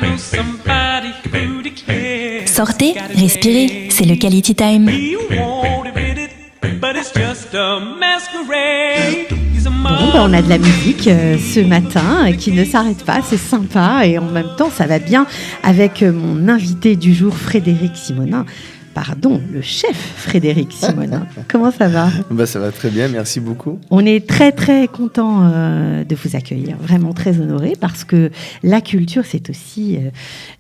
know somebody who cares. Sortez, respirez, c'est le Quality Time. You won't admit it, but it's just a masquerade. Bon, on a de la musique ce matin qui ne s'arrête pas, c'est sympa et en même temps ça va bien avec mon invité du jour, Frédéric Simonin. Pardon, le chef Frédéric Simonin. Comment ça va ? Ça va très bien, merci beaucoup. On est très très content de vous accueillir, vraiment très honoré parce que la culture c'est aussi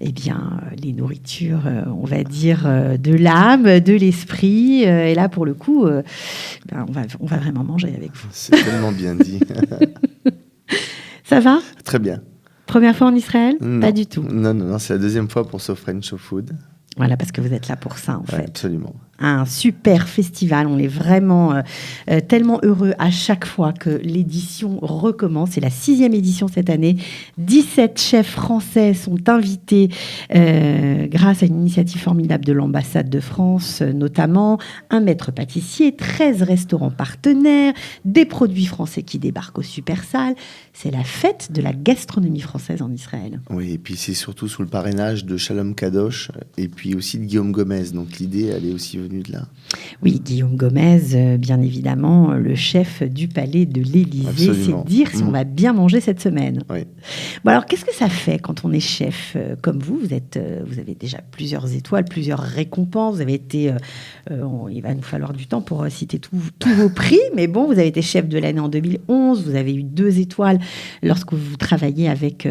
les nourritures, on va dire de l'âme, de l'esprit et là pour le coup on va vraiment manger avec vous. C'est tellement bien dit. Ça va ? Très bien. Première fois en Israël ? Non. Pas du tout. Non, c'est la deuxième fois pour So French So Food. Voilà, parce que vous êtes là pour ça, en fait. Absolument. Un super festival. On est vraiment tellement heureux à chaque fois que l'édition recommence. C'est la 6e édition cette année. 17 chefs français sont invités grâce à une initiative formidable de l'ambassade de France, notamment un maître pâtissier, 13 restaurants partenaires, des produits français qui débarquent au Super Salle. C'est la fête de la gastronomie française en Israël. Oui, et puis c'est surtout sous le parrainage de Shalom Kadosh et puis aussi de Guillaume Gomez. Donc l'idée, elle est aussi venue de là. Oui, Guillaume Gomez, bien évidemment, le chef du palais de l'Élysée. Absolument. C'est dire si on va bien manger cette semaine. Oui. Bon, alors, qu'est-ce que ça fait quand on est chef comme vous ? Vous avez déjà plusieurs étoiles, plusieurs récompenses. Vous avez été... il va nous falloir du temps pour citer tous vos prix. Mais bon, vous avez été chef de l'année en 2011. Vous avez eu 2 étoiles lorsque vous travaillez avec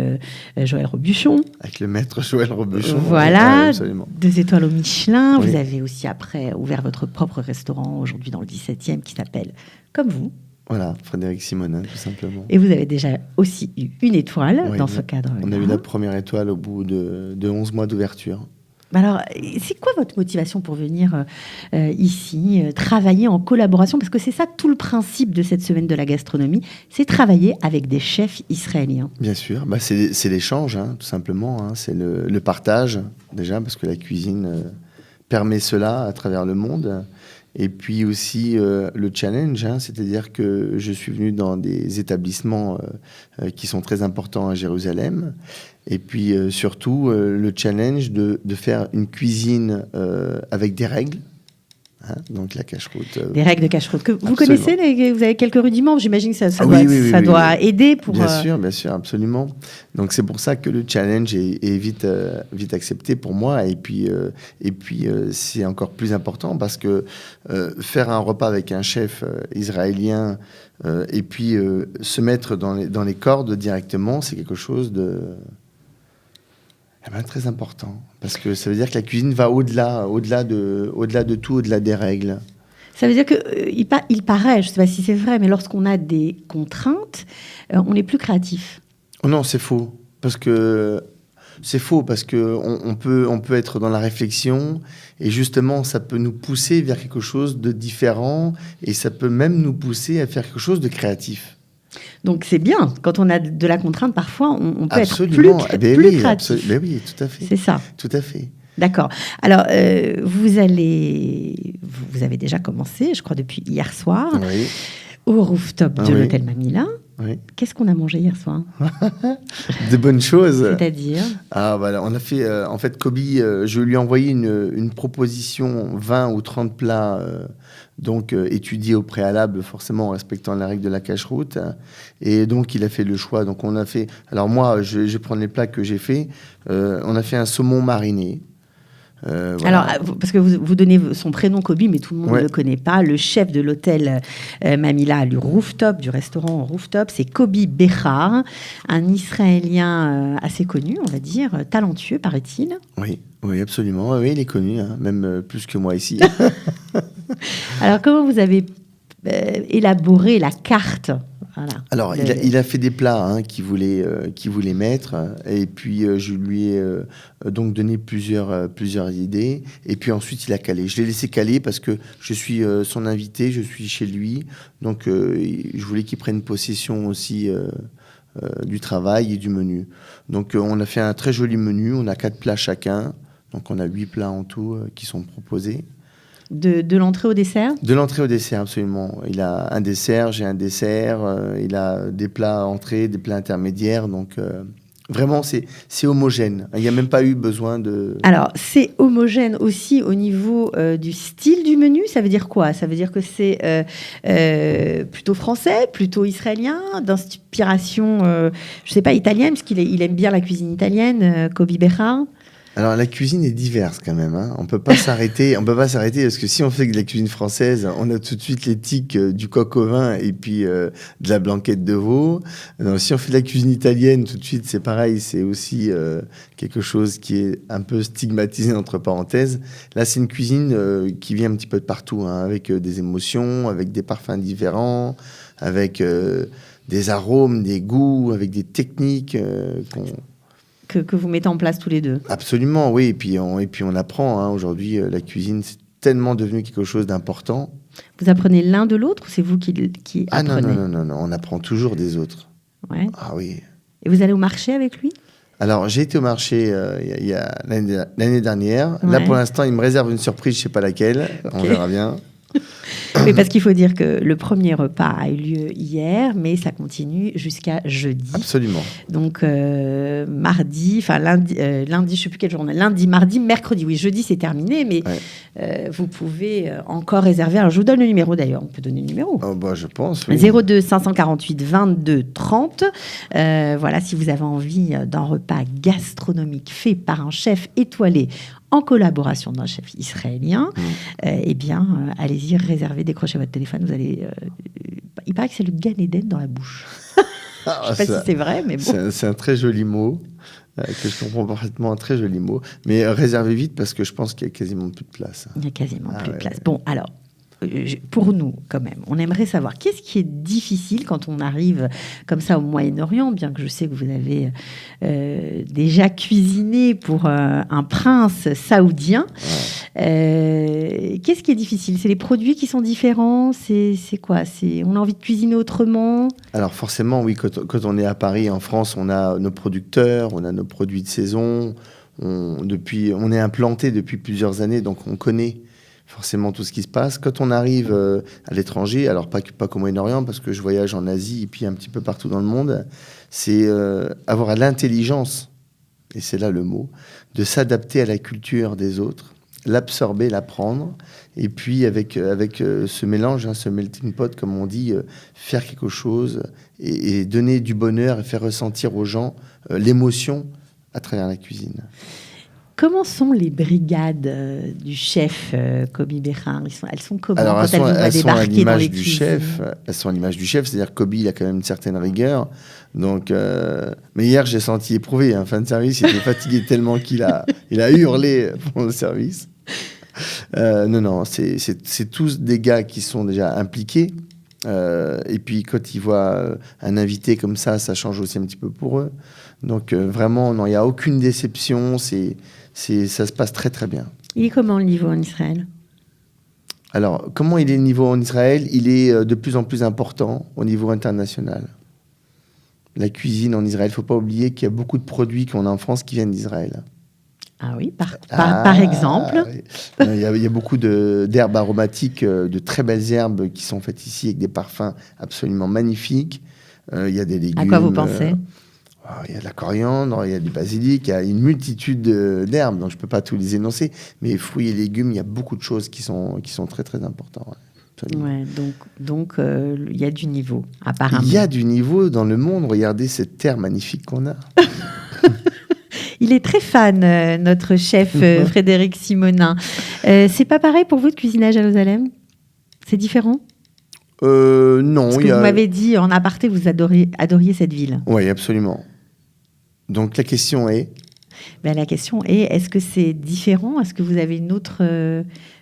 Joël Robuchon. Avec le maître Joël Robuchon. Voilà, absolument. 2 étoiles au Michelin. Oui. Vous avez aussi après ouvert votre propre restaurant aujourd'hui dans le 17e qui s'appelle Comme vous. Voilà, Frédéric Simonin, tout simplement. Et vous avez déjà aussi eu une étoile Oui, dans ce cadre-là. On a eu la première étoile au bout de 11 mois d'ouverture. Alors, c'est quoi votre motivation pour venir ici, travailler en collaboration ? Parce que c'est ça tout le principe de cette semaine de la gastronomie, c'est travailler avec des chefs israéliens. Bien sûr, c'est l'échange, tout simplement. C'est le partage, déjà, parce que la cuisine permet cela à travers le monde. Et puis aussi le challenge, c'est-à-dire que je suis venu dans des établissements qui sont très importants à Jérusalem. Et puis surtout le challenge de faire une cuisine avec des règles. Donc la cacheroute. Des règles de cacheroute. Vous Absolument. connaissez, vous avez quelques rudiments, j'imagine que ça Oui, doit aider pour... Bien sûr, absolument. Donc c'est pour ça que le challenge est vite accepté pour moi. Et puis c'est encore plus important parce que faire un repas avec un chef israélien et puis se mettre dans les cordes directement, c'est quelque chose de... très important, parce que ça veut dire que la cuisine va au-delà de tout, au-delà des règles. Ça veut dire qu'il paraît, je ne sais pas si c'est vrai, mais lorsqu'on a des contraintes, on est plus créatif. Oh non, c'est faux, parce que on peut être dans la réflexion et justement ça peut nous pousser vers quelque chose de différent et ça peut même nous pousser à faire quelque chose de créatif. Donc c'est bien, quand on a de la contrainte, parfois on peut absolument. être plus créatif. Oui, tout à fait. C'est ça. Tout à fait. D'accord. Alors, vous avez déjà commencé, je crois, depuis hier soir, oui. Au rooftop de oui. l'hôtel Mamila. Oui. Qu'est-ce qu'on a mangé hier soir ? De bonnes choses. C'est-à-dire ? Voilà, on a fait, en fait, Kobe, je lui ai envoyé une proposition 20 ou 30 plats, étudiés au préalable, forcément en respectant la règle de la cacheroute. Et donc, il a fait le choix. Donc, on a fait... Alors moi, je vais prendre les plats que j'ai faits. On a fait un saumon mariné. Voilà. Alors, parce que vous donnez son prénom Kobe, mais tout le monde ne le connaît pas. Le chef de l'hôtel Mamila, du rooftop, du restaurant rooftop, c'est Kobe Bechar, un Israélien assez connu, on va dire, talentueux, paraît-il. Oui, absolument. Oui, il est connu, même plus que moi ici. Alors, comment vous avez élaboré la carte ? Voilà. Alors, il a fait des plats qu'il voulait mettre, et puis je lui ai donc donné plusieurs idées, et puis ensuite il a calé. Je l'ai laissé caler parce que je suis son invité, je suis chez lui, donc je voulais qu'il prenne possession aussi du travail et du menu. Donc on a fait un très joli menu, on a 4 plats chacun, donc on a 8 plats en tout qui sont proposés. De l'entrée au dessert ? De l'entrée au dessert, absolument. Il a un dessert, j'ai un dessert. Il a des plats entrées, des plats intermédiaires. Donc, Vraiment, c'est homogène. Il n'y a même pas eu besoin de... Alors, c'est homogène aussi au niveau du style du menu. Ça veut dire quoi? Ça veut dire que c'est plutôt français, plutôt israélien, d'inspiration, je ne sais pas, italienne, parce qu'il aime bien la cuisine italienne, Kobi Behar. Alors, la cuisine est diverse quand même. Hein. On peut pas s'arrêter. On peut pas s'arrêter parce que si on fait de la cuisine française, on a tout de suite l'éthique du coq au vin et puis de la blanquette de veau. Alors, si on fait de la cuisine italienne, tout de suite, c'est pareil. C'est aussi quelque chose qui est un peu stigmatisé entre parenthèses. Là, c'est une cuisine qui vient un petit peu de partout, hein, avec des émotions, avec des parfums différents, avec des arômes, des goûts, avec des techniques que vous mettez en place tous les deux. Absolument, oui. Et puis on apprend. Hein. Aujourd'hui, la cuisine, c'est tellement devenu quelque chose d'important. Vous apprenez l'un de l'autre ou c'est vous qui apprenez? Non. On apprend toujours des autres. Ouais. Ah oui. Et vous allez au marché avec lui? Alors, j'ai été au marché il y a l'année dernière. Ouais. Là, pour l'instant, il me réserve une surprise, je ne sais pas laquelle. Okay. On verra bien. Oui, parce qu'il faut dire que le premier repas a eu lieu hier, mais ça continue jusqu'à jeudi. Absolument. Donc mardi, enfin lundi, je ne sais plus quelle journée, lundi, mardi, mercredi. Oui, jeudi c'est terminé, mais vous pouvez encore réserver. Alors je vous donne le numéro d'ailleurs. On peut donner le numéro. Oh, bah, je pense. Oui. 02 548 22 30. Voilà, si vous avez envie d'un repas gastronomique fait par un chef étoilé en collaboration d'un chef israélien, eh bien, allez-y, réservez, décrochez votre téléphone. Vous allez, il paraît que c'est le Gan Eden dans la bouche. Je ne sais pas si c'est vrai, mais bon. C'est un très joli mot, que je comprends parfaitement, un très joli mot. Mais réservez vite parce que je pense qu'il y a quasiment plus de place. Il y a quasiment plus de place. Bon, alors, pour nous, quand même, on aimerait savoir qu'est-ce qui est difficile quand on arrive comme ça au Moyen-Orient, bien que je sais que vous avez déjà cuisiné pour un prince saoudien. Qu'est-ce qui est difficile? C'est les produits qui sont différents? C'est quoi? On a envie de cuisiner autrement? Alors forcément, oui, quand on est à Paris, en France, on a nos producteurs, on a nos produits de saison. On est implanté depuis plusieurs années, donc on connaît forcément tout ce qui se passe. Quand on arrive à l'étranger, alors pas qu'au Moyen-Orient, parce que je voyage en Asie et puis un petit peu partout dans le monde, c'est avoir l'intelligence, et c'est là le mot, de s'adapter à la culture des autres, l'absorber, l'apprendre, et puis avec ce mélange, ce melting pot, comme on dit, faire quelque chose et donner du bonheur et faire ressentir aux gens l'émotion à travers la cuisine. Comment sont les brigades du chef Kobi Behar? Elles sont comment? Alors, quand elles sont à l'image du chef. Elles sont à l'image du chef, c'est-à-dire que Kobi, il a quand même une certaine rigueur. Donc, mais hier, j'ai senti éprouvé. Fin de service, il était fatigué tellement qu'il a hurlé pendant le service. Non, c'est tous des gars qui sont déjà impliqués. Et puis, quand ils voient un invité comme ça change aussi un petit peu pour eux. Donc, vraiment, non, il n'y a aucune déception. Ça se passe très, très bien. Il est comment le niveau en Israël? Alors, comment il est le niveau en Israël? Il est de plus en plus important au niveau international. La cuisine en Israël, il ne faut pas oublier qu'il y a beaucoup de produits qu'on a en France qui viennent d'Israël. Ah oui, par exemple. Il y a beaucoup d'herbes aromatiques, de très belles herbes qui sont faites ici avec des parfums absolument magnifiques. Il y a des légumes. À quoi vous pensez? Il y a de la coriandre, il y a du basilic, il y a une multitude d'herbes, donc je ne peux pas tous les énoncer. Mais fruits et légumes, il y a beaucoup de choses qui sont très, très importantes. Ouais, donc il y a du niveau, apparemment. Il y a du niveau dans le monde. Regardez cette terre magnifique qu'on a. Il est très fan, notre chef Frédéric Simonin. C'est pas pareil pour vous de cuisiner à Jérusalem? C'est différent? Non. Parce que vous m'avez dit en aparté, vous adoriez cette ville. Oui, absolument. Donc la question est... La question est, est-ce que c'est différent? Est-ce que vous avez une autre,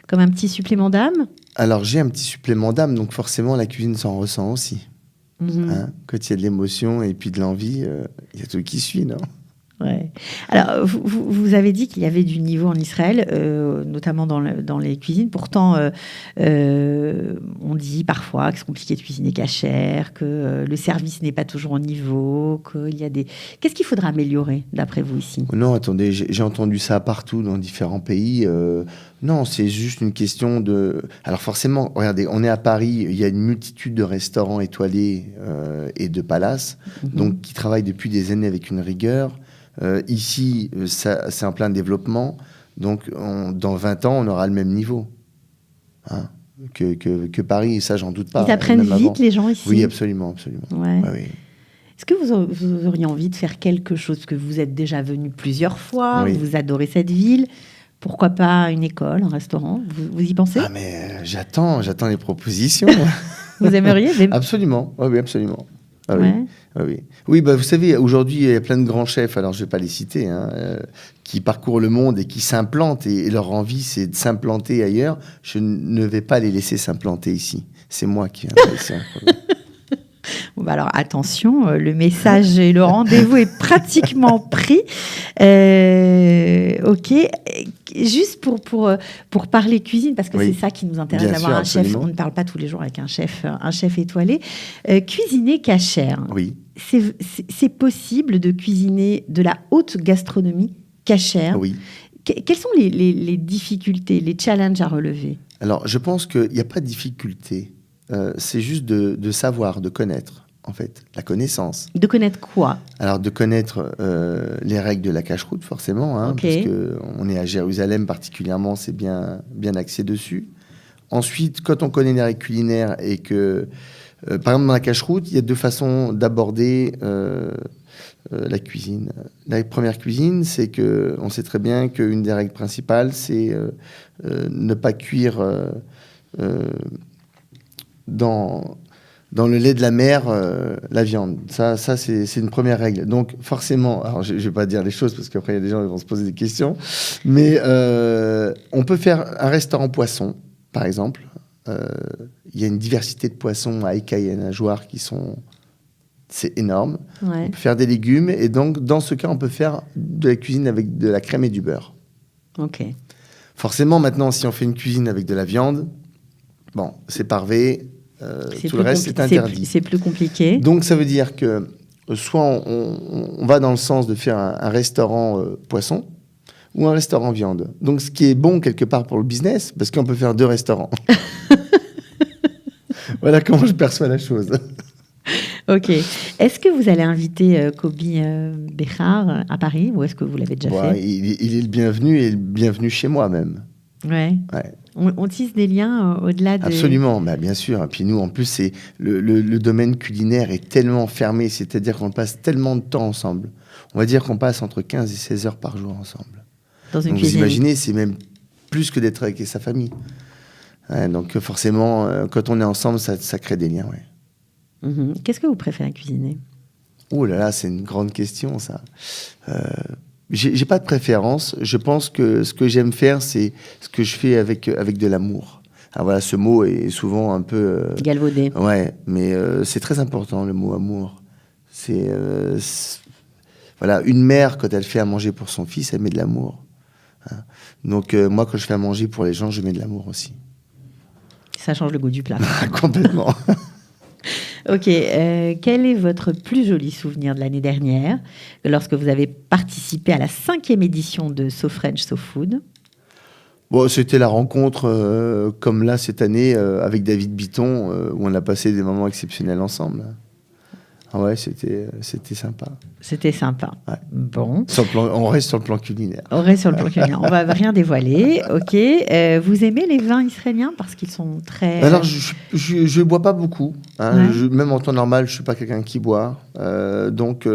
comme un petit supplément d'âme? Alors j'ai un petit supplément d'âme, donc forcément la cuisine s'en ressent aussi. Quand il y a de l'émotion et puis de l'envie, il y a tout qui suit, non? Ouais. Alors, vous avez dit qu'il y avait du niveau en Israël, notamment dans les cuisines. Pourtant, on dit parfois que c'est compliqué de cuisiner cachère, que le service n'est pas toujours au niveau, qu'il y a des... Qu'est-ce qu'il faudra améliorer, d'après vous, ici? Non, attendez, j'ai entendu ça partout dans différents pays. Non, c'est juste une question de... Alors forcément, regardez, on est à Paris, il y a une multitude de restaurants étoilés et de palaces, donc qui travaillent depuis des années avec une rigueur. Ici, c'est en plein développement, donc dans 20 ans, on aura le même niveau hein, que Paris, et ça, j'en doute pas. Ils apprennent même vite, avant. les gens ici? Oui, absolument. Ouais. Ouais, oui. Est-ce que vous auriez envie de faire quelque chose? Parce que vous êtes déjà venu plusieurs fois, Oui. vous adorez cette ville. Pourquoi pas une école, un restaurant? Vous y pensez? Ah, mais j'attends les propositions. Vous aimeriez? Absolument, oui, absolument. Ah, Ouais. oui. Ah, oui. Oui, bah, vous savez, aujourd'hui, il y a plein de grands chefs, alors je ne vais pas les citer, qui parcourent le monde et qui s'implantent, et leur envie, c'est de s'implanter ailleurs. Je ne vais pas les laisser s'implanter ici. C'est moi qui viens de laisser implanter. Bon, bah alors attention, le message et le rendez-vous est pratiquement pris. Ok, juste pour parler cuisine, parce que Oui. c'est ça qui nous intéresse Bien d'avoir sûr, un chef. absolument. On ne parle pas tous les jours avec un chef étoilé. Cuisiner cachère, Oui. c'est possible de cuisiner de la haute gastronomie cachère. Oui. Quelles sont les difficultés, les challenges à relever? Alors, je pense qu'il n'y a pas de difficulté. C'est juste de savoir, de connaître, en fait, la connaissance. De connaître quoi? Alors, de connaître les règles de la cacheroute, forcément, hein, Ok. parce qu'on est à Jérusalem particulièrement, c'est bien axé dessus. Ensuite, quand on connaît les règles culinaires et que, par exemple, dans la cacheroute, il y a deux façons d'aborder la cuisine. La première cuisine, c'est que on sait très bien qu'une des règles principales, c'est ne pas cuire dans le lait de la mer la viande. Ça c'est une première règle. Donc forcément, alors je ne vais pas dire les choses parce qu'après il y a des gens qui vont se poser des questions, mais on peut faire un restaurant poisson, par exemple. Il y a une diversité de poissons à écailles et à nageoires c'est énorme. Ouais. On peut faire des légumes et donc dans ce cas, on peut faire de la cuisine avec de la crème et du beurre. Ok. Forcément, maintenant, si on fait une cuisine avec de la viande, bon, c'est parvé. Tout le reste, c'est interdit. C'est plus compliqué. Donc, ça veut dire que soit on va dans le sens de faire un restaurant poisson ou un restaurant viande. Donc, ce qui est bon quelque part pour le business, parce qu'on peut faire deux restaurants. Voilà comment je perçois la chose. Ok. Est-ce que vous allez inviter Kobi Behar à Paris ou est-ce que vous l'avez déjà Bon, fait? il est le bienvenu et le bienvenu chez moi même. Ouais. Ouais. On tisse des liens au-delà de... Absolument, bah, bien sûr. Et puis nous, en plus, c'est le domaine culinaire est tellement fermé, c'est-à-dire qu'on passe tellement de temps ensemble. On va dire qu'on passe entre 15 et 16 heures par jour ensemble. Dans une Donc vous cuisine. imaginez, c'est même plus que d'être avec sa famille. Ouais, donc forcément, quand on est ensemble, ça crée des liens. Ouais. Mhm. Qu'est-ce que vous préférez cuisiner? Oh là là, c'est une grande question, ça. J'ai pas de préférence. Je pense que ce que j'aime faire, c'est ce que je fais avec de l'amour. Alors voilà, ce mot est souvent un peu... Galvaudé. Ouais, mais c'est très important, le mot amour. Voilà, une mère, quand elle fait à manger pour son fils, elle met de l'amour. Hein. Donc moi, quand je fais à manger pour les gens, je mets de l'amour aussi. Ça change le goût du plat. Complètement. Ok. Quel est votre plus joli souvenir de l'année dernière, lorsque vous avez participé à la 5e édition de So French, So Food? Bon, c'était la rencontre, comme là, cette année, avec David Bitton, où on a passé des moments exceptionnels ensemble. Ah ouais, c'était sympa. C'était sympa. Ouais. Bon. On reste sur le plan culinaire. On reste sur le plan culinaire. On va rien dévoiler. Ok. Vous aimez les vins israéliens parce qu'ils sont très... Alors, je bois pas beaucoup. Hein. Ouais. Même en temps normal, je suis pas quelqu'un qui boit. Donc,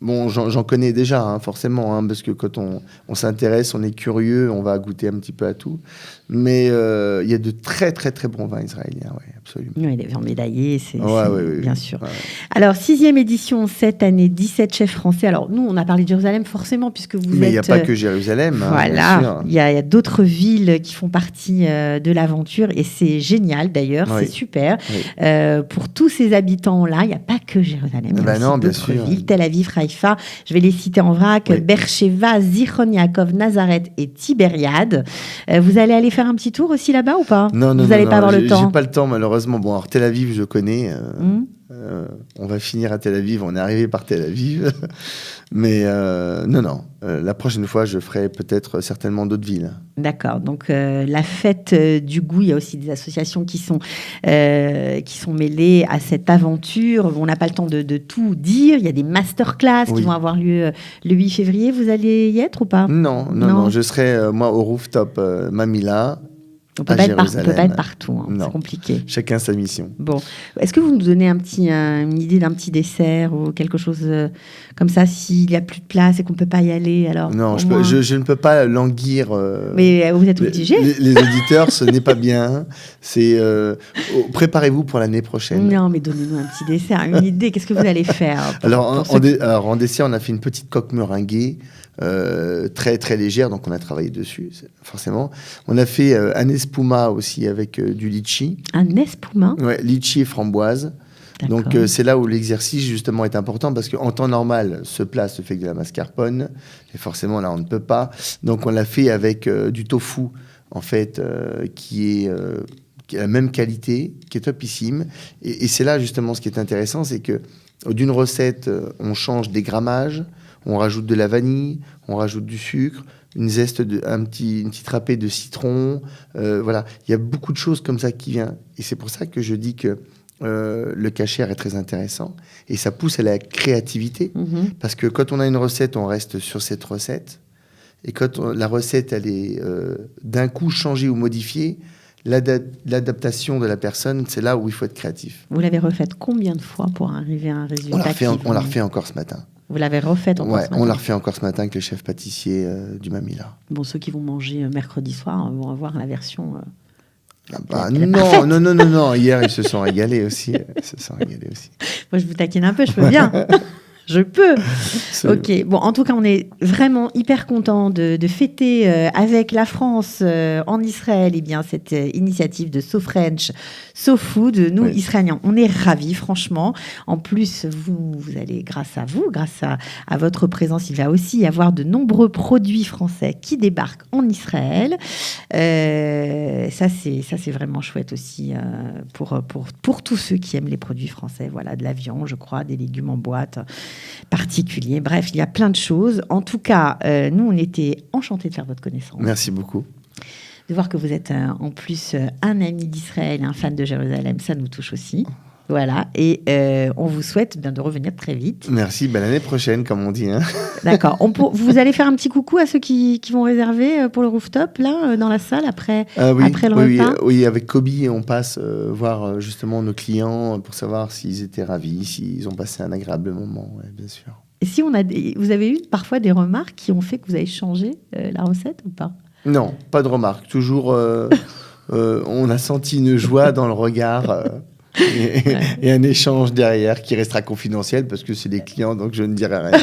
bon, j'en connais déjà, hein, forcément, hein, parce que quand on s'intéresse, on est curieux, on va goûter un petit peu à tout. Mais il y a de très, très, très bons vins israéliens, oui, absolument. Oui, les vins médaillés, c'est Ouais, bien oui. sûr. Ouais. Alors, 6e édition cette année, 17 chefs français. Alors, nous, on a parlé de Jérusalem forcément, puisque vous êtes... Mais il n'y a pas que Jérusalem. Hein, bien Voilà, sûr. il y a d'autres villes qui font partie de l'aventure et c'est génial d'ailleurs, Oui. c'est super. Oui. Pour tous ces habitants-là, il n'y a pas que Jérusalem, il y a Ben aussi non, bien d'autres sûr. villes, Tel Aviv, Haïfa. Haïfa. Je vais les citer en vrac. Oui. Beersheva, Zichron Yaakov, Nazareth et Tibériade. Vous allez aller faire un petit tour aussi là-bas ou pas? Non, Vous n'allez pas avoir le temps. J'ai pas le temps, malheureusement. Bon, alors Tel Aviv, je connais. On va finir à Tel Aviv. On est arrivé par Tel Aviv. Mais non. La prochaine fois, je ferai peut-être certainement d'autres villes. D'accord. Donc, la fête du goût, il y a aussi des associations qui sont mêlées à cette aventure. On n'a pas le temps de tout dire. Il y a des masterclass qui vont avoir lieu le 8 février. Vous allez y être ou pas? Non. Je serai, moi, au rooftop Mamila. On ne peut pas être partout, hein. C'est compliqué. Chacun sa mission. Bon, est-ce que vous nous donnez une idée d'un petit dessert ou quelque chose comme ça, s'il n'y a plus de place et qu'on ne peut pas y aller alors? Non, je ne peux pas languir. Mais vous êtes obligé. Les auditeurs, ce n'est pas bien. C'est préparez-vous pour l'année prochaine. Non, mais donnez-nous un petit dessert, une idée. Qu'est-ce que vous allez faire? Alors, en dessert, on a fait une petite coque meringuée. Très très légère, donc on a travaillé dessus forcément. On a fait un espuma aussi avec du litchi. Un espuma? Ouais, litchi et framboise. D'accord. Donc c'est là où l'exercice justement est important parce qu'en temps normal, ce plat se fait avec de la mascarpone et forcément là on ne peut pas. Donc on l'a fait avec du tofu en fait qui a la même qualité, qui est topissime. Et c'est là justement ce qui est intéressant, c'est que d'une recette, on change des grammages. On rajoute de la vanille, on rajoute du sucre, une petite râpée de citron. Voilà, il y a beaucoup de choses comme ça qui viennent. Et c'est pour ça que je dis que le kasher est très intéressant. Et ça pousse à la créativité. Parce que quand on a une recette, on reste sur cette recette. Et quand la recette, elle est d'un coup changée ou modifiée, l'adaptation de la personne, c'est là où il faut être créatif. Vous l'avez refaite combien de fois pour arriver à un résultat? On l'a refait encore ce matin. Vous l'avez refaite encore ce matin? On l'a refait encore ce matin avec le chef pâtissier du Mamila. Bon, ceux qui vont manger mercredi soir vont avoir la version... Non. Hier, ils se sont régalés aussi. Moi, je vous taquine un peu, je peux bien. Je peux. Ok. Bon, en tout cas, on est vraiment hyper content de fêter avec la France en Israël, cette initiative de So French, So Food. Nous, Israéliens, on est ravis, franchement. En plus, vous allez, grâce à votre présence, il va aussi y avoir de nombreux produits français qui débarquent en Israël. Ça, c'est vraiment chouette aussi pour tous ceux qui aiment les produits français. Voilà, de la viande, je crois, des légumes en boîte particulier. Bref, il y a plein de choses. En tout cas, nous, on était enchantés de faire votre connaissance. Merci beaucoup. De voir que vous êtes en plus un ami d'Israël, un fan de Jérusalem, ça nous touche aussi. Voilà, et on vous souhaite bien de revenir très vite. Merci, l'année prochaine, comme on dit. Hein. D'accord. Vous allez faire un petit coucou à ceux qui vont réserver pour le rooftop, là, dans la salle, après le repas? Oui, avec Kobe, on passe voir justement nos clients pour savoir s'ils étaient ravis, s'ils ont passé un agréable moment, bien sûr. Et si vous avez eu parfois des remarques qui ont fait que vous avez changé la recette ou pas? Non, pas de remarques. Toujours, on a senti une joie dans le regard... Et un échange derrière qui restera confidentiel parce que c'est des clients, donc je ne dirai rien.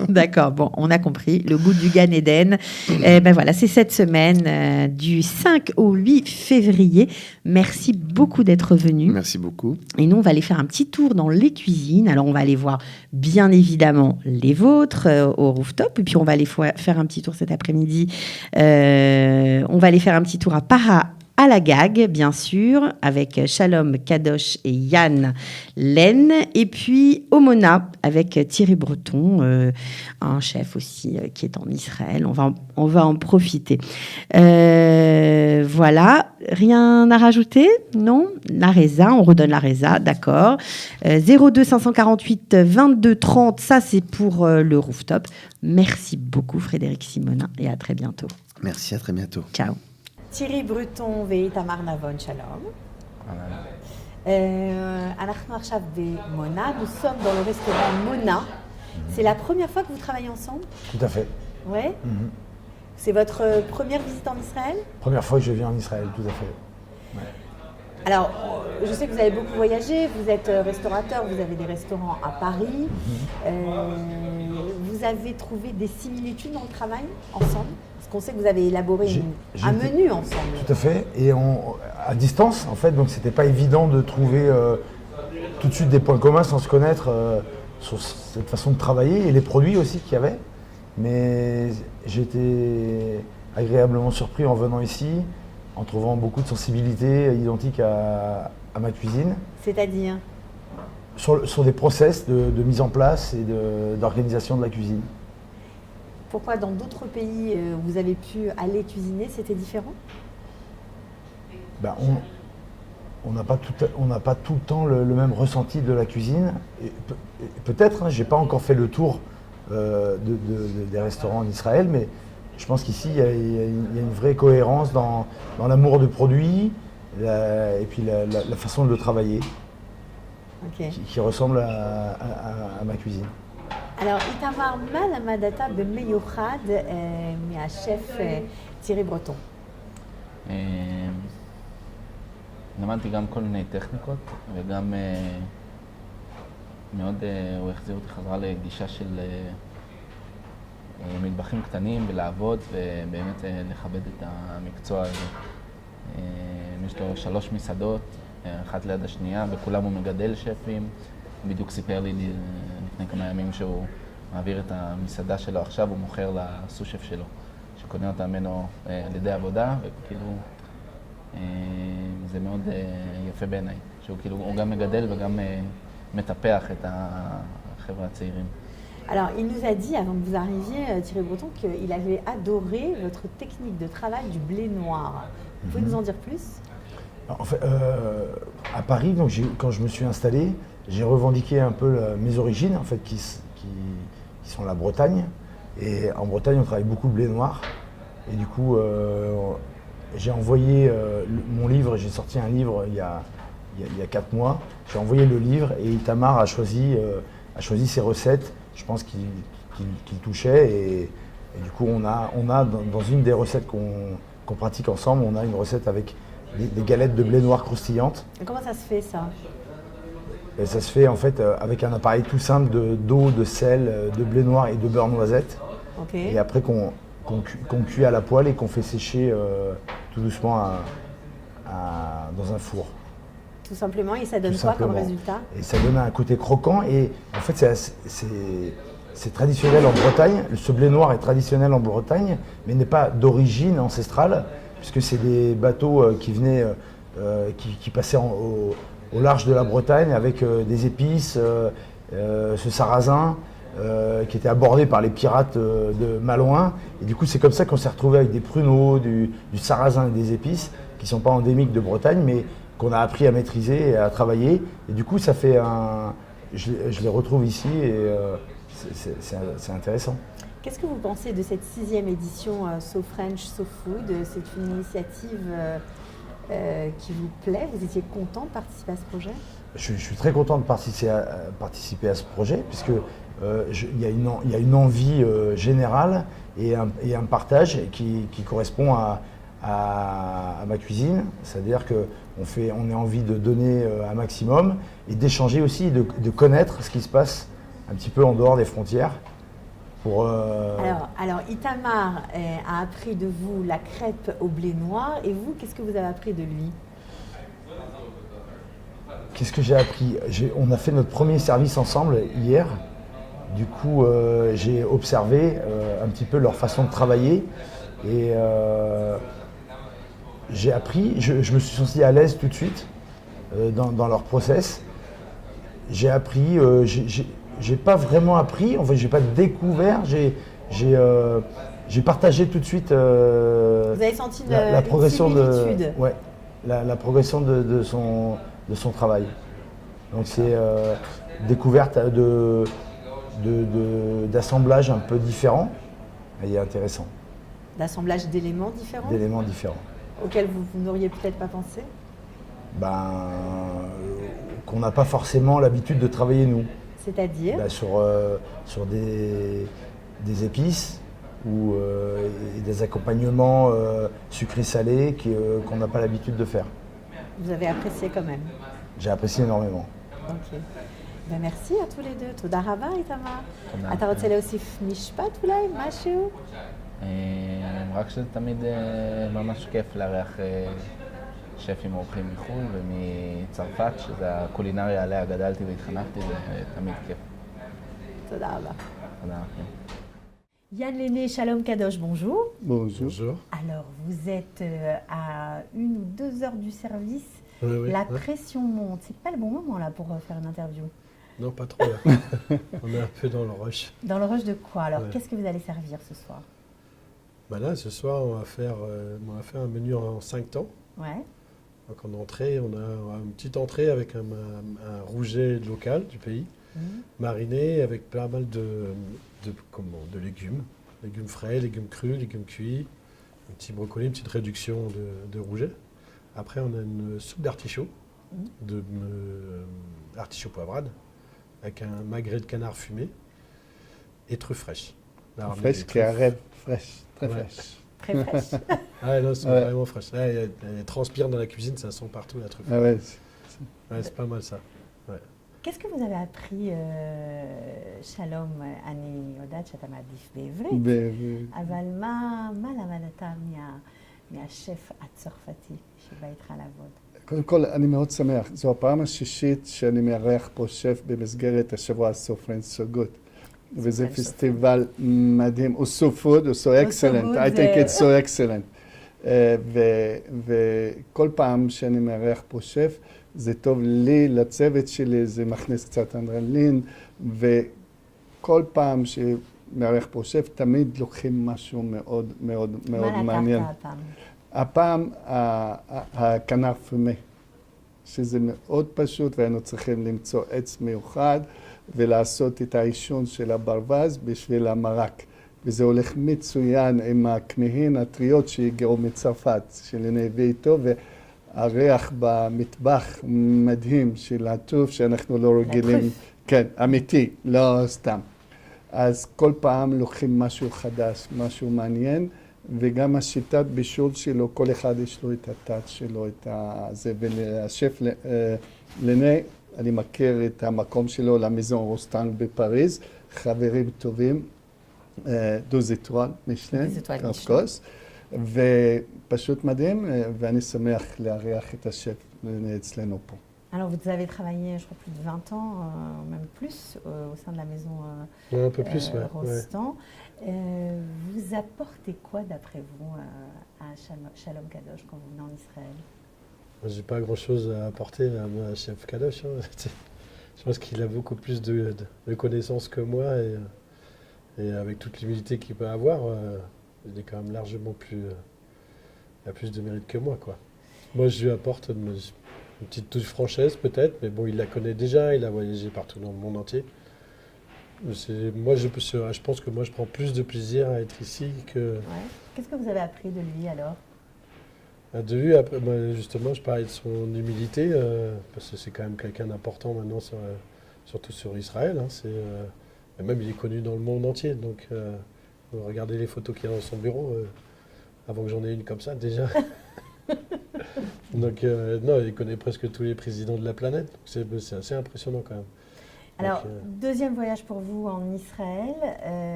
D'accord, bon, on a compris. Le goût du Gan Eden. Voilà, c'est cette semaine du 5 au 8 février. Merci beaucoup d'être venu. Merci beaucoup. Et nous, on va aller faire un petit tour dans les cuisines. Alors, on va aller voir, bien évidemment, les vôtres au rooftop. Et puis, on va aller faire un petit tour cet après-midi. On va aller faire un petit tour à à la Gag, bien sûr, avec Shalom Kadosh et Yann Laine. Et puis au Mona, avec Thierry Breton, un chef aussi qui est en Israël. On va en profiter. Voilà. Rien à rajouter? Non? La Reza, on redonne la Reza, d'accord. 02 548 22 30, ça c'est pour le rooftop. Merci beaucoup Frédéric Simonin et à très bientôt. Merci, à très bientôt. Ciao. Thierry Breton ואיתמר נבון, שלום. אנחנו עכשיו במונה, nous sommes dans le restaurant Mona. C'est la première fois que vous travaillez ensemble? Tout à fait. Ouais. C'est votre première visite en Israël? Première fois que je viens en Israël, tout à fait. Ouais. Alors, je sais que vous avez beaucoup voyagé, vous êtes restaurateur, vous avez des restaurants à Paris. Vous avez trouvé des similitudes dans le travail ensemble? Parce qu'on sait que vous avez élaboré un menu ensemble. Tout à fait, et à distance en fait, donc c'était pas évident de trouver tout de suite des points communs sans se connaître. sur cette façon de travailler et les produits aussi qu'il y avait. Mais j'ai été agréablement surpris en venant ici, en trouvant beaucoup de sensibilité identique à ma cuisine, C'est-à-dire, sur des process de mise en place et d'organisation de la cuisine. pourquoi dans d'autres pays vous avez pu aller cuisiner, c'était différent? Ben, on n'a pas tout le temps le même ressenti de la cuisine. Et peut-être, hein, j'ai pas encore fait le tour des restaurants en Israël, mais je pense qu'ici, il y a une vraie cohérence dans l'amour du produit et puis la façon de le travailler, Ok. qui ressemble à ma cuisine. Alors, איתמר, מה למדת במיוחד מהשף טירי ברוטון? למדתי גם כל מיני טכניקות, וגם מאוד הוא החזיר אותי חזרה לגישה של מטבחים קטנים ולעבוד ובאמת לכבד את המקצוע הזה. יש לו 3 מסעדות, אחת ליד השנייה, וכולם הוא מגדל שפים. בדיוק סיפר לי לפני כמה ימים שהוא מעביר את המסעדה שלו עכשיו, הוא מוכר לסו-שף שלו, שקונה אותה ממנו על ידי עבודה, וכאילו זה מאוד יפה בעיניי, שהוא כאילו, הוא גם מגדל וגם מטפח את החבר'ה הצעירים. Alors, il nous a dit, avant que vous arriviez, Thierry Breton, qu'il avait adoré votre technique de travail du blé noir. Vous pouvez nous en dire plus? En fait, à Paris, donc quand je me suis installé, j'ai revendiqué un peu mes origines, en fait, qui sont la Bretagne. Et en Bretagne, on travaille beaucoup le blé noir. Et du coup, j'ai envoyé mon livre, j'ai sorti un livre il y a 4 mois. J'ai envoyé le livre et Itamar a choisi ses recettes, je pense qu'il touchait. Et du coup, on a dans une des recettes qu'on pratique ensemble, on a une recette avec des galettes de blé noir croustillantes. Et comment ça se fait, ça? Et ça se fait en fait avec un appareil tout simple d'eau, de sel, de blé noir et de beurre noisette. Ok. Et après qu'on cuit à la poêle et qu'on fait sécher tout doucement dans un four. Tout simplement, et ça donne Tout quoi comme simplement. résultat? Et ça donne un côté croquant et en fait c'est traditionnel en Bretagne. Ce blé noir est traditionnel en Bretagne, mais n'est pas d'origine ancestrale, puisque c'est des bateaux qui venaient, qui passaient au large de la Bretagne avec des épices, ce sarrasin qui était abordé par les pirates de Malouin. Et du coup, c'est comme ça qu'on s'est retrouvé avec des pruneaux, du sarrasin et des épices qui ne sont pas endémiques de Bretagne, mais qu'on a appris à maîtriser et à travailler. Et du coup, ça fait je les retrouve ici et c'est intéressant. Qu'est-ce que vous pensez de cette 6e édition So French, So Food? C'est une initiative qui vous plaît? Vous étiez content de participer à ce projet? Je suis très content de participer à ce projet, puisque il y a une envie générale et un partage qui correspond à ma cuisine. C'est-à-dire qu'on a envie de donner un maximum et d'échanger aussi, de connaître ce qui se passe un petit peu en dehors des frontières. Alors, Itamar a appris de vous la crêpe au blé noir, et vous, qu'est-ce que vous avez appris de lui? Qu'est-ce que j'ai appris? On a fait notre premier service ensemble hier. Du coup, j'ai observé un petit peu leur façon de travailler et j'ai appris, je me suis senti à l'aise tout de suite dans leur process. J'ai appris, j'ai pas vraiment appris, en fait, j'ai pas découvert, j'ai partagé tout de suite Vous avez senti la progression similitude. la progression de son travail. Donc c'est découverte d'assemblage un peu différent et intéressant, D'assemblage d'éléments différents auxquels vous n'auriez peut-être pas pensé? Qu'on n'a pas forcément l'habitude de travailler nous. C'est-à-dire? Sur des épices ou et des accompagnements sucrés-salés qu'on n'a pas l'habitude de faire. Vous avez apprécié quand même? J'ai apprécié énormément. Ok. merci à tous les deux. תודה רבה, איתמר. תודה. אתה רוצה להוסיף משפט אולי? משהו? רק שזה תמיד ממש כיף לארח שפים אורחים מחו"ל ומצרפת, שזה הקולינריה עליה גדלתי והתחנכתי, זה תמיד כיף. תודה רבה. תודה לכם. Yann Lenné, Shalom Kadosh, bonjour. Bonjour. Alors, vous êtes à 1 ou 2 heures du service. Oui, La ouais. pression monte. C'est pas le bon moment là pour faire une interview. Non, pas trop là. On est un peu dans le rush. Dans le rush de quoi? Alors, Ouais. qu'est-ce que vous allez servir ce soir? Bah là, ce soir, on va faire un menu en 5 temps. Ouais. Donc en entrée, on a une petite entrée avec un rouget local du pays, mariné avec pas mal de légumes. Légumes frais, légumes crus, légumes cuits, un petit brocoli, une petite réduction de rouget. Après, on a une soupe d'artichaut, artichaut poivrade, avec un magret de canard fumé et truffes fraîches. Alors, Fraîche des qui arrête, fraîche, très Ouais. fraîche. Très fraîche. Ah non, c'est Ouais. vraiment fraîche. Ah, elle transpire dans la cuisine, ça sent partout la truffe. Ah ouais, Ouais, c'est pas mal ça. Qu'est-ce que vous avez appris, שלום, אני יודעת שאתה מעדיף בעברית, אבל מה למדת מהשף הצרפתי שבא איתך לעבוד? קודם כל, אני מאוד שמח. זו הפעם השישית שאני מארח פה שף במסגרת השבוע סופרן סוגות. וזה פסטיבל מדהים. הוא so food, הוא so excellent. I think it's so excellent. וכל פעם שאני מארח פה שף, זה טוב לי, לצוות שלי, זה מכניס קצת אנדרלין, וכל פעם שמארח פה שף, תמיד לוקחים משהו מאוד מאוד מאוד מעניין. מה לקחת הפעם? הפעם הכנר פומה, שזה מאוד פשוט, והיינו צריכים למצוא עץ מיוחד ולעשות את העישון של הברווז בשביל המרק. וזה הולך מצוין עם הכמהין הטריות שהגיעו מצרפת, שאני הביא איתו, והריח במטבח מדהים של הטוף שאנחנו לא רגילים. כן, אמיתי, לא סתם. אז כל פעם לוקחים משהו חדש, משהו מעניין, וגם השיטת בישול שלו, כל אחד יש לו את הטאץ' שלו, את זה, והשף לנה, אני מכיר את המקום שלו, למזון רוסטנג בפריז, חברים טובים, דוז איטואל משלן, קרפקוס, ופשוט מדהים, ואני שמח לארח את השף לנה אצלנו פה. Alors, vous avez travaillé, je crois, plus de 20 ans, même plus, au sein de la maison Ouais, un peu plus, ouais. Rostand. Vous apportez quoi, d'après vous, à Shalom Kadosh quand vous venez en Israël? J'ai pas grand-chose à apporter à ma chef Kadosh. Hein. Je pense qu'il a beaucoup plus de connaissances que moi et avec toute l'humilité qu'il peut avoir, il est quand même largement plus... il a plus de mérite que moi, quoi. Moi, je lui apporte une petite touche française, peut-être, mais bon, il la connaît déjà, il a voyagé partout dans le monde entier. Moi, je pense que moi, je prends plus de plaisir à être ici que... Ouais. Qu'est-ce que vous avez appris de lui, alors? De lui, justement, je parlais de son humilité, parce que c'est quand même quelqu'un d'important maintenant, surtout sur Israël. Hein, et même, il est connu dans le monde entier. Donc, regardez les photos qu'il y a dans son bureau, avant que j'en ai une comme ça, déjà. Donc, non, il connaît presque tous les présidents de la planète. Donc c'est assez impressionnant quand même. Alors, Donc, deuxième voyage pour vous en Israël.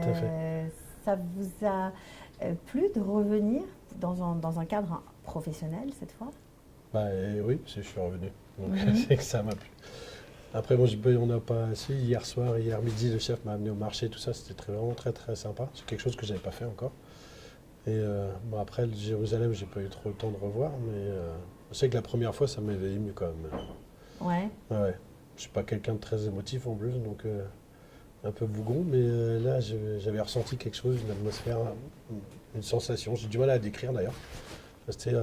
Tout à fait. Ça vous a plu de revenir dans un cadre professionnel cette fois? Bah oui, je suis revenu. Donc c'est que ça m'a plu. Après, moi, on n'a pas... Si, hier midi, le chef m'a amené au marché, tout ça, c'était vraiment très très sympa. C'est quelque chose que je n'avais pas fait encore. Et bon, après, Jérusalem, j'ai pas eu trop le temps de revoir, mais je sais que la première fois, ça m'avait ému quand même. Ouais. Ouais. Je suis pas quelqu'un de très émotif en plus, donc un peu bougon, mais là, j'avais ressenti quelque chose, une atmosphère, une sensation. J'ai du mal à la décrire d'ailleurs. C'était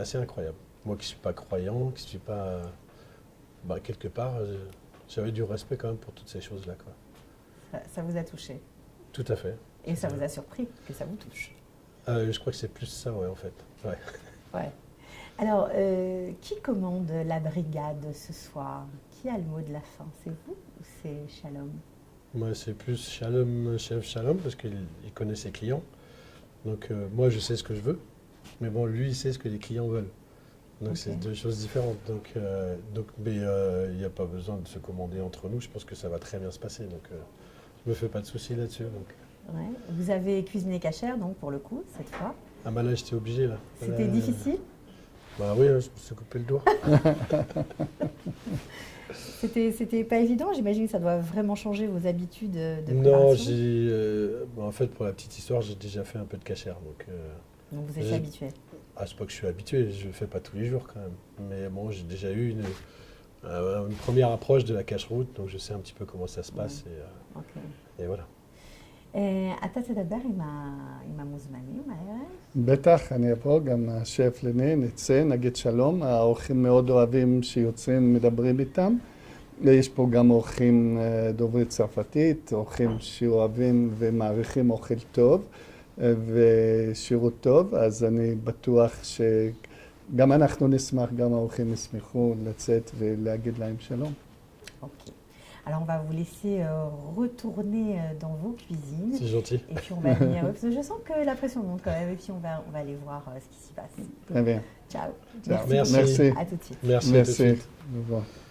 assez incroyable. Moi qui suis pas croyant, qui suis pas... quelque part, j'avais du respect quand même pour toutes ces choses-là, quoi. Ça vous a touché? Tout à fait. Et ça vous a surpris que ça vous touche? Je crois que c'est plus ça, ouais, en fait. Ouais. Ouais. Alors, qui commande la brigade ce soir? Qui a le mot de la fin? C'est vous ou c'est Shalom? Moi, c'est plus Shalom, chef Shalom, parce qu'il connaît ses clients. Donc, moi, je sais ce que je veux, mais bon, lui, il sait ce que les clients veulent. Donc, Ok. c'est deux choses différentes. Mais il n'y a pas besoin de se commander entre nous. Je pense que ça va très bien se passer. Donc, je me fais pas de soucis là-dessus. Donc. Ouais. Vous avez cuisiné cachère, donc, pour le coup, cette fois. Ah, bah là, j'étais obligé, là. C'était difficile? Bah oui, je me suis coupé le doigt. C'était pas évident, j'imagine que ça doit vraiment changer vos habitudes de Non, préparation. en fait, pour la petite histoire, j'ai déjà fait un peu de cachère. Donc vous êtes j'ai- habitué. C'est pas que je suis habitué, je le fais pas tous les jours quand même. Mais bon, j'ai déjà eu une première approche de la cache-route, donc je sais un petit peu comment ça se passe. אוקיי. Et voilà. אתה תדבר עם המוזמנים הערב? בטח, אני אבוא, גם השף לני, נצא, נגיד שלום. האורחים מאוד אוהבים שיוצאים, מדברים איתם. יש פה גם אורחים דוברי צרפתית, אורחים שאוהבים ומעריכים אוכל טוב ושירות טוב, אז אני בטוח שגם אנחנו נשמח, גם האורחים ישמחו לצאת ולהגיד להם שלום. Ok. Alors on va vous laisser retourner dans vos cuisines. C'est gentil. Et puis on va venir, parce que je sens que la pression monte quand même, et puis on va aller voir ce qui s'y passe. Très bien. Ciao. Merci. Merci. À tout de suite. Merci. À tout de Merci. suite. Au revoir.